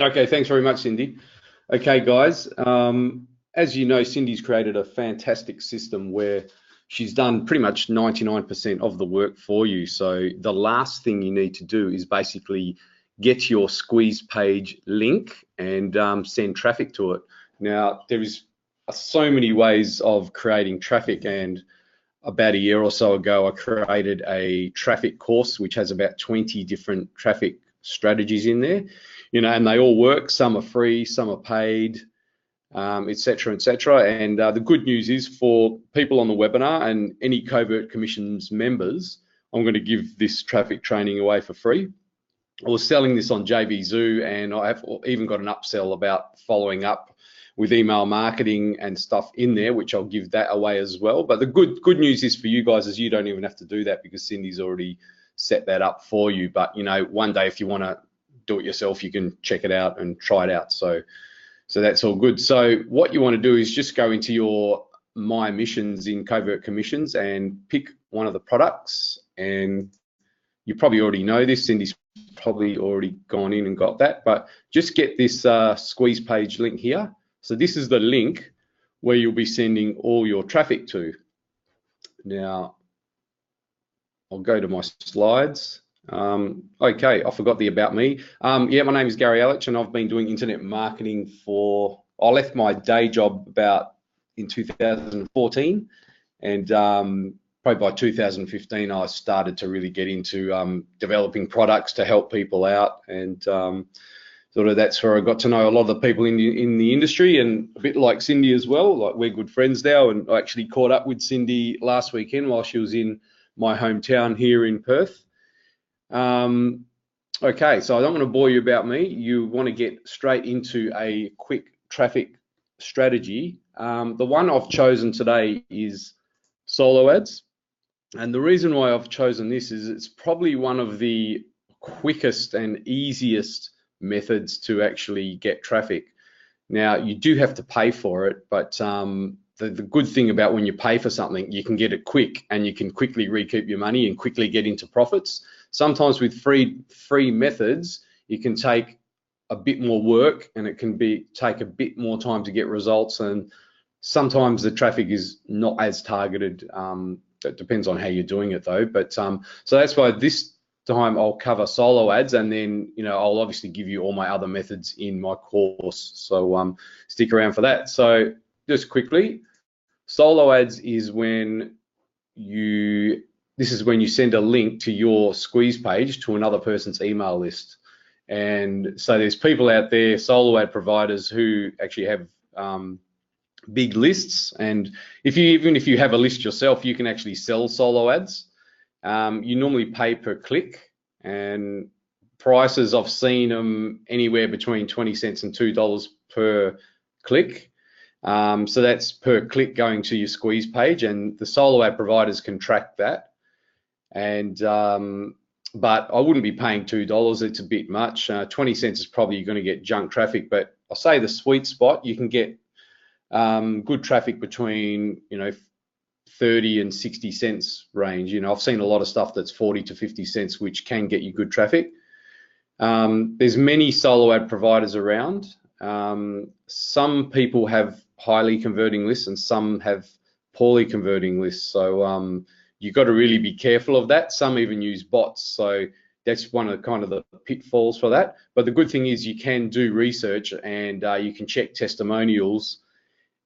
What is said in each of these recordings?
Okay, thanks very much, Cindy. Okay, guys, as you know, Cindy's created a fantastic system where she's done pretty much 99% of the work for you. So the last thing you need to do is basically get your squeeze page link and send traffic to it. Now, there is so many ways of creating traffic, and about a year or so ago, I created a traffic course which has about 20 different traffic strategies in there, and they all work. Some are free, some are paid, et cetera, et cetera. And the good news is, for people on the webinar and any Covert Commissions members, I'm going to give this traffic training away for free. I was selling this on JVZoo, and I have even got an upsell about following up with email marketing and stuff in there, which I'll give that away as well. But the good news is for you guys is you don't even have to do that, because Cindy's already set that up for you. But one day if you want to do it yourself, you can check it out and try it out. So that's all good. So what you want to do is just go into your My Missions in Covert Commissions and pick one of the products. And you probably already know this. Cindy's probably already gone in and got that, but just get this squeeze page link here. So this is the link where you'll be sending all your traffic to. Now, I'll go to my slides. Okay, I forgot the about me. Yeah, my name is Gary Alach, and I've been doing internet marketing I left my day job about in 2014, and probably by 2015 I started to really get into developing products to help people out, and sort of that's where I got to know a lot of the people in the industry, and a bit like Cindy as well. Like, we're good friends now, and I actually caught up with Cindy last weekend while she was in my hometown here in Perth. Okay, so I don't want to bore you about me. You want to get straight into a quick traffic strategy. The one I've chosen today is solo ads. And the reason why I've chosen this is it's probably one of the quickest and easiest methods to actually get traffic. Now, you do have to pay for it, but the good thing about when you pay for something, you can get it quick and you can quickly recoup your money and quickly get into profits. Sometimes with free methods, you can take a bit more work, and it can take a bit more time to get results, and sometimes the traffic is not as targeted. It depends on how you're doing it though. But so that's why this time I'll cover solo ads, and then I'll obviously give you all my other methods in my course. So stick around for that. So just quickly, solo ads is when you send a link to your squeeze page to another person's email list. And so there's people out there, solo ad providers, who actually have big lists, and even if you have a list yourself, you can actually sell solo ads. You normally pay per click, and prices, I've seen them anywhere between 20 cents and $2 per click. So that's per click going to your squeeze page, and the solo ad providers can track that. And but I wouldn't be paying $2. It's a bit much. 20 cents is probably going to get junk traffic, but I'll say the sweet spot, you can get good traffic between 30 and 60 cents range. I've seen a lot of stuff that's 40 to 50 cents, which can get you good traffic. There's many solo ad providers around. Some people have highly converting lists, and some have poorly converting lists. So you've got to really be careful of that. Some even use bots. So that's one of the pitfalls for that. But the good thing is you can do research, and you can check testimonials,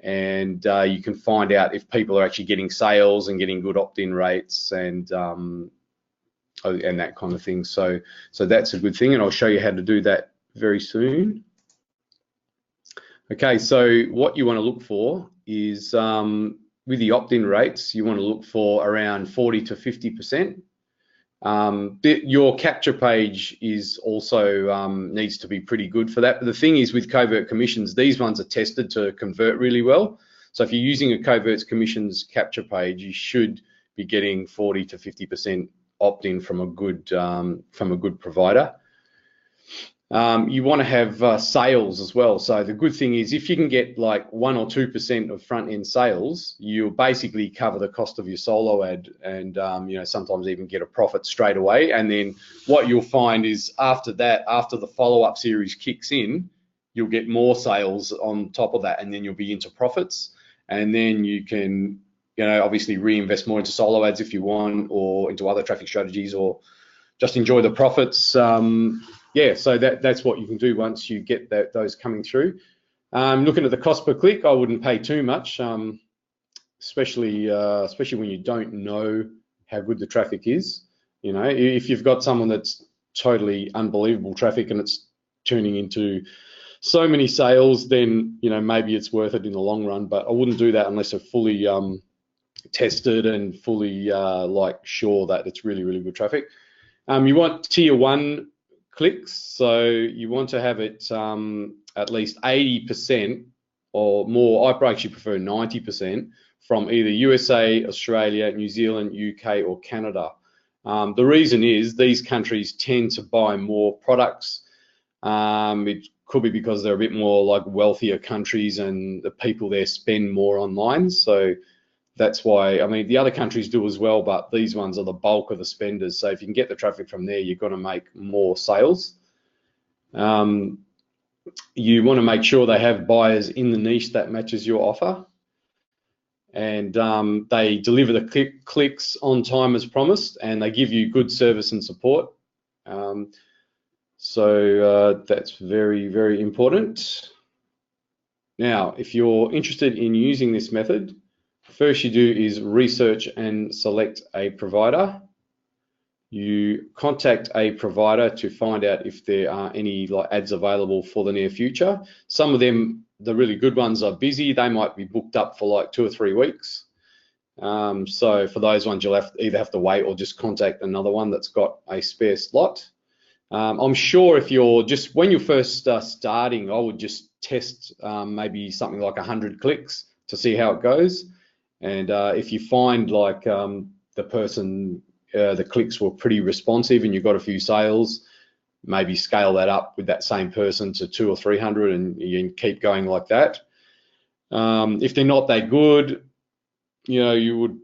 and you can find out if people are actually getting sales and getting good opt-in rates, and that kind of thing. So that's a good thing, and I'll show you how to do that very soon. Okay, so what you want to look for is with the opt-in rates, you want to look for around 40 to 50%. Your capture page is also needs to be pretty good for that. But the thing is, with Covert Commissions, these ones are tested to convert really well. So if you're using a Covert Commissions capture page, you should be getting 40 to 50% opt-in from a good provider. You want to have sales as well. So the good thing is if you can get like 1 or 2% of front end sales, you'll basically cover the cost of your solo ad, and you know, sometimes even get a profit straight away. And then what you'll find is after that, after the follow-up series kicks in, you'll get more sales on top of that, and then you'll be into profits. And then you can, you know, obviously reinvest more into solo ads if you want, or into other traffic strategies, or just enjoy the profits. Yeah, so that's what you can do once you get those coming through. Looking at the cost per click, I wouldn't pay too much, especially when you don't know how good the traffic is. You know, if you've got someone that's totally unbelievable traffic and it's turning into so many sales, then you know maybe it's worth it in the long run. But I wouldn't do that unless they're fully tested and fully like sure that it's really, really good traffic. You want tier 1 clicks, so you want to have it at least 80% or more. I actually prefer 90% from either USA, Australia, New Zealand, UK, or Canada. The reason is these countries tend to buy more products. It could be because they're a bit more like wealthier countries and the people there spend more online. So that's why, I mean, the other countries do as well, but these ones are the bulk of the spenders. So if you can get the traffic from there, you're going to make more sales. You want to make sure they have buyers in the niche that matches your offer, and they deliver the clicks on time as promised, and they give you good service and support. So that's very, very important. Now, if you're interested in using this method, first you do is research and select a provider. You contact a provider to find out if there are any like ads available for the near future. Some of them, the really good ones, are busy. They might be booked up for like 2 or 3 weeks. So for those ones, you'll either have to wait or just contact another one that's got a spare slot. I'm sure if you're just, when you're first starting, I would just test maybe something like 100 clicks to see how it goes. And if you find like the person, the clicks were pretty responsive and you got a few sales, maybe scale that up with that same person to 200 or 300, and you can keep going like that. If they're not that good, you know, you would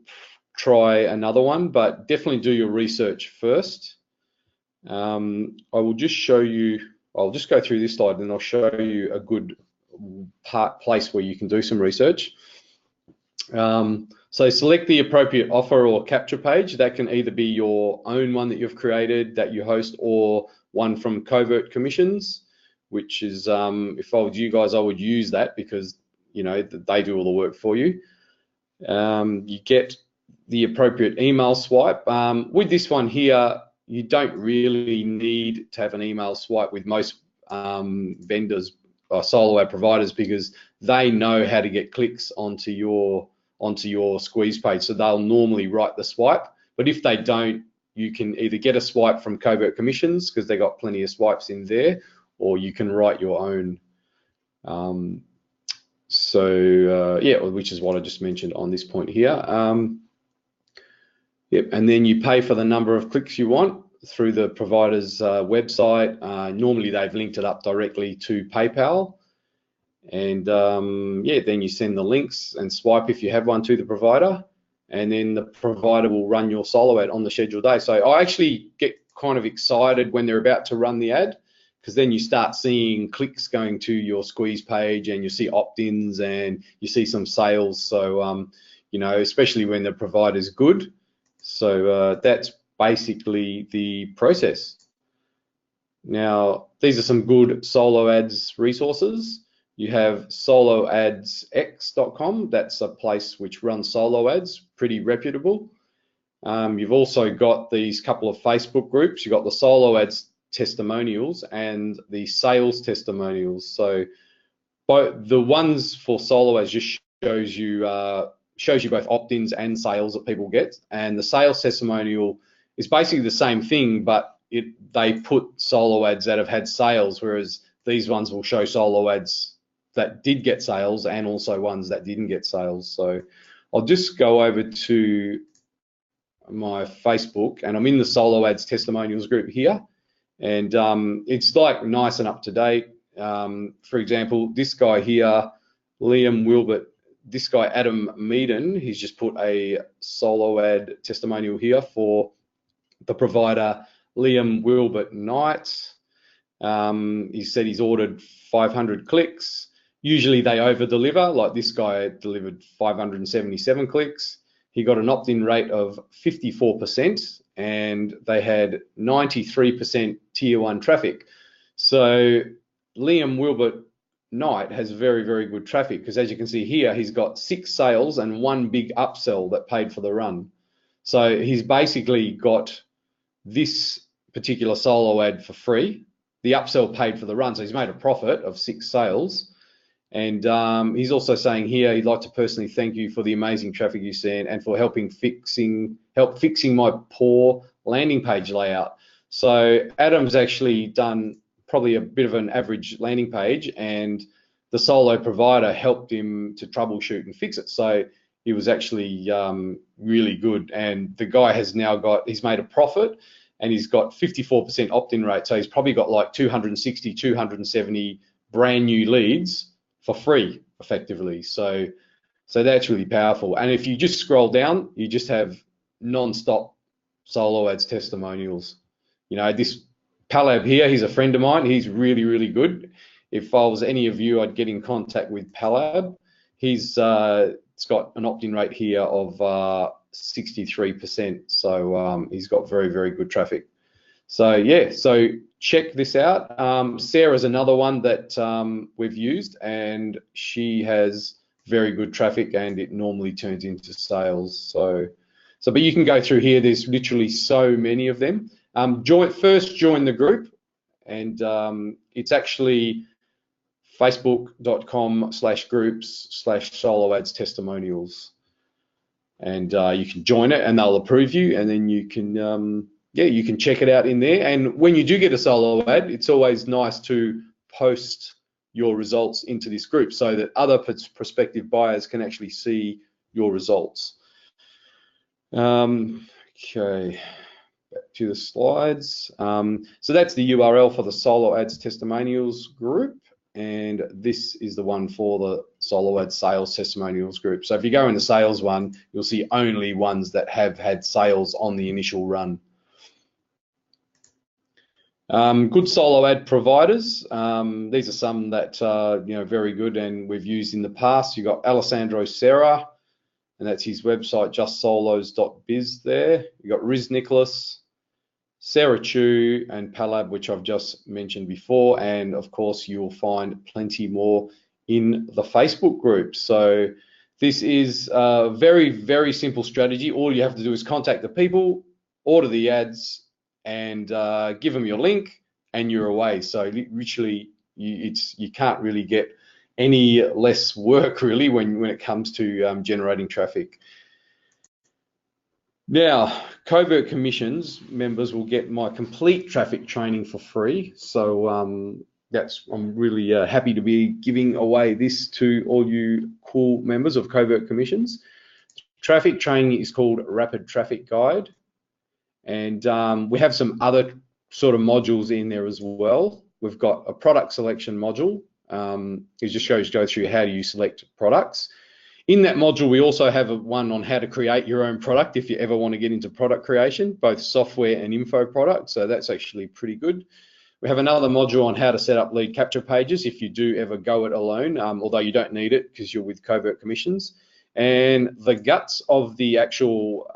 try another one, but definitely do your research first. I will just show you, I'll just go through this slide and I'll show you a good place where you can do some research. So select the appropriate offer or capture page. That can either be your own one that you've created that you host, or one from Covert Commissions, which is, if I was you guys, I would use that because, you know, they do all the work for you. You get the appropriate email swipe. With this one here, you don't really need to have an email swipe with most vendors or solo ad providers, because they know how to get clicks onto your squeeze page, so they'll normally write the swipe. But if they don't, you can either get a swipe from Covert Commissions because they got plenty of swipes in there, or you can write your own. Yeah, which is what I just mentioned on this point here. Yep, and then you pay for the number of clicks you want through the provider's website. Normally they've linked it up directly to PayPal. And yeah, then you send the links and swipe if you have one to the provider, and then the provider will run your solo ad on the scheduled day. So I actually get kind of excited when they're about to run the ad, because then you start seeing clicks going to your squeeze page, and you see opt-ins and you see some sales. So you know, especially when the provider's good. So that's basically the process. Now, these are some good solo ads resources. You have soloadsx.com. That's a place which runs solo ads, pretty reputable. You've also got these couple of Facebook groups. You've got the solo ads testimonials and the sales testimonials. So both the ones for solo ads just shows you both opt-ins and sales that people get, and the sales testimonial is basically the same thing, but they put solo ads that have had sales, whereas these ones will show solo ads that did get sales and also ones that didn't get sales. So I'll just go over to my Facebook, and I'm in the solo ads testimonials group here, And it's like nice and up to date. For example, this guy here, Liam Wilbert, this guy Adam Meaden, he's just put a solo ad testimonial here for the provider Liam Wilbert Knight. He said he's ordered 500 clicks. Usually they over deliver, like this guy delivered 577 clicks. He got an opt-in rate of 54% and they had 93% tier 1 traffic. So Liam Wilbert Knight has very, very good traffic, because as you can see here, he's got 6 sales and 1 big upsell that paid for the run. So he's basically got this particular solo ad for free. The upsell paid for the run, so he's made a profit of 6 sales. And he's also saying here he'd like to personally thank you for the amazing traffic you sent and for help fixing my poor landing page layout. So Adam's actually done probably a bit of an average landing page, and the solo provider helped him to troubleshoot and fix it. So he was actually really good, and the guy has now he's made a profit, and he's got 54% opt-in rate. So he's probably got like 260, 270 brand new leads for free, effectively. So that's really powerful. And if you just scroll down, you just have non-stop solo ads testimonials. You know, this Palab here, he's a friend of mine. He's really, really good. If I was any of you, I'd get in contact with Palab. It's got an opt-in rate here of 63%. So he's got very, very good traffic. So yeah, so check this out. Sarah's another one that we've used, and she has very good traffic, and it normally turns into sales. So but you can go through here. There's literally so many of them. First join the group, and it's actually facebook.com/groups/solo ads testimonials, and you can join it, and they'll approve you, and then you can you can check it out in there. And when you do get a solo ad, it's always nice to post your results into this group so that other prospective buyers can actually see your results. Okay, back to the slides. So that's the URL for the solo ads testimonials group, and this is the one for the solo ads sales testimonials group. So if you go in the sales one, you'll see only ones that have had sales on the initial run. Good solo ad providers. These are some that are very good and we've used in the past. You've got Alessandro Serra, and that's his website, justsolos.biz there. You've got Riz Nicholas, Sarah Chu, and Palab, which I've just mentioned before. And of course, you'll find plenty more in the Facebook group. So this is a very, very simple strategy. All you have to do is contact the people, order the ads, and give them your link, and you're away. So literally, you can't really get any less work really when it comes to generating traffic. Now, Covert Commissions members will get my complete traffic training for free. So I'm really happy to be giving away this to all you cool members of Covert Commissions. Traffic training is called Rapid Traffic Guide. And we have some other sort of modules in there as well. We've got a product selection module. It just goes through how do you select products. In that module, we also have one on how to create your own product if you ever want to get into product creation, both software and info products. So that's actually pretty good. We have another module on how to set up lead capture pages if you do ever go it alone, although you don't need it because you're with Covert Commissions. And the guts of the actual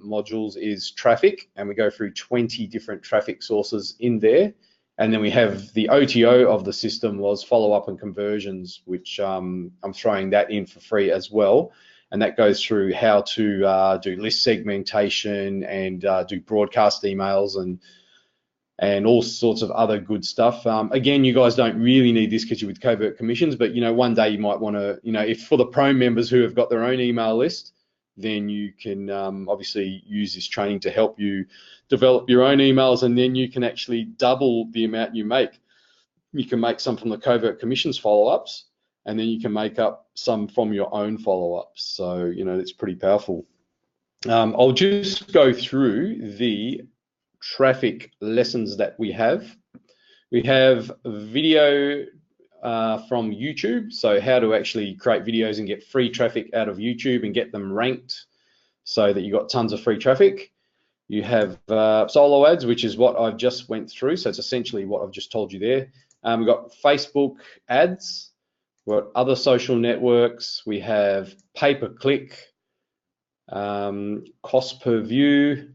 modules is traffic, and we go through 20 different traffic sources in there. And then we have the OTO of the system was follow-up and conversions, which I'm throwing that in for free as well. And that goes through how to do list segmentation and do broadcast emails and all sorts of other good stuff. Again, you guys don't really need this because you're with Covert Commissions, but one day you might want to, if for the pro members who have got their own email list, then you can obviously use this training to help you develop your own emails, and then you can actually double the amount you make. You can make some from the Covert Commissions follow-ups, and then you can make up some from your own follow-ups. So, it's pretty powerful. I'll just go through the traffic lessons that we have. We have video from YouTube, so how to actually create videos and get free traffic out of YouTube and get them ranked so that you got tons of free traffic. You have solo ads, which is what I've just went through, so it's essentially what I've just told you there. We've got Facebook ads, we've got other social networks, we have pay-per-click, cost per view,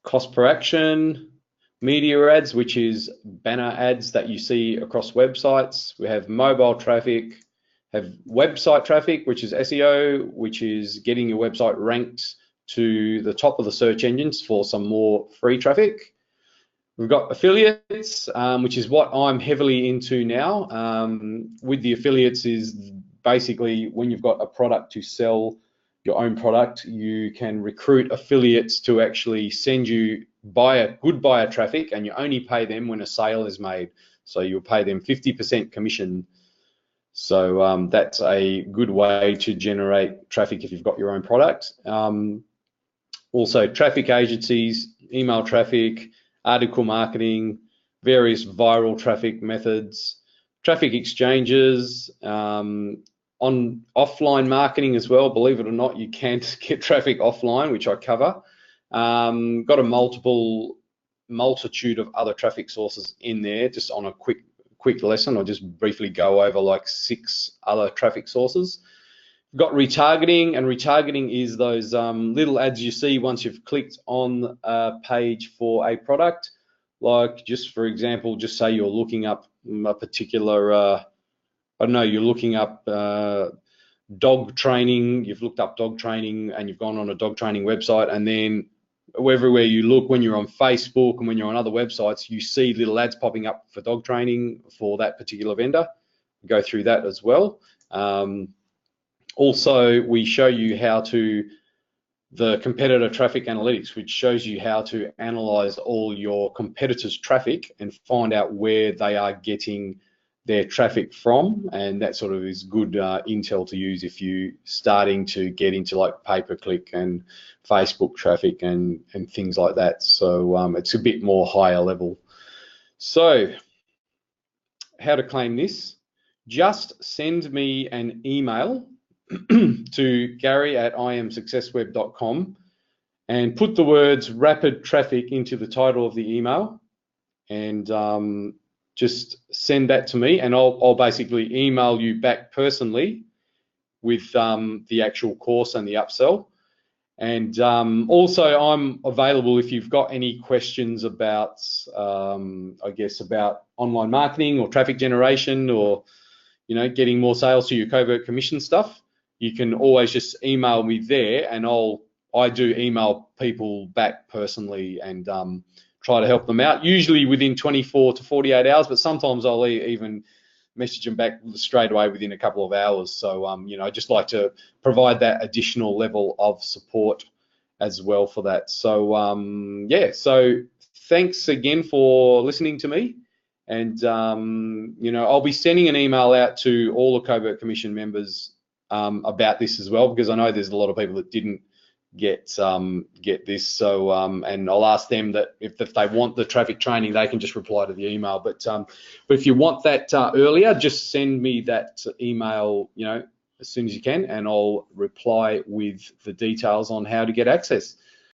cost per action, media ads, which is banner ads that you see across websites. We have mobile traffic, have website traffic, which is SEO, which is getting your website ranked to the top of the search engines for some more free traffic. We've got affiliates, which is what I'm heavily into now. With the affiliates is basically when you've got a product to sell, your own product, you can recruit affiliates to actually send you good buyer traffic, and you only pay them when a sale is made. So you'll pay them 50% commission. So that's a good way to generate traffic if you've got your own product. Also traffic agencies, email traffic, article marketing, various viral traffic methods, traffic exchanges, on offline marketing as well. Believe it or not, you can get traffic offline, which I cover. Got a multitude of other traffic sources in there. Just on a quick lesson, I'll just briefly go over like 6 other traffic sources. We've got retargeting, and retargeting is those little ads you see once you've clicked on a page for a product. Like, just for example, just say you're looking up a particular I don't know, you're looking up dog training, you've looked up dog training and you've gone on a dog training website, and then everywhere you look, when you're on Facebook and when you're on other websites, you see little ads popping up for dog training for that particular vendor. Go through that as well. Also, we show you how to, the competitor traffic analytics, which shows you how to analyze all your competitors' traffic and find out where they are getting their traffic from, and that sort of is good intel to use if you're starting to get into like pay-per-click and Facebook traffic and things like that. So it's a bit more higher level. So how to claim this? Just send me an email to gary@imsuccessweb.com and put the words rapid traffic into the title of the email, and just send that to me, and I'll basically email you back personally with the actual course and the upsell. And also, I'm available if you've got any questions about, I guess, about online marketing or traffic generation, or getting more sales to your covert commission stuff. You can always just email me there, and I do email people back personally and try to help them out, usually within 24 to 48 hours, but sometimes I'll even message them back straight away within a couple of hours. So, I just like to provide that additional level of support as well for that. So, yeah, so thanks again for listening to me. And, I'll be sending an email out to all the Covert Commission members about this as well, because I know there's a lot of people that didn't get this. So and I'll ask them that if they want the traffic training, they can just reply to the email. But if you want that earlier, just send me that email, as soon as you can, and I'll reply with the details on how to get access.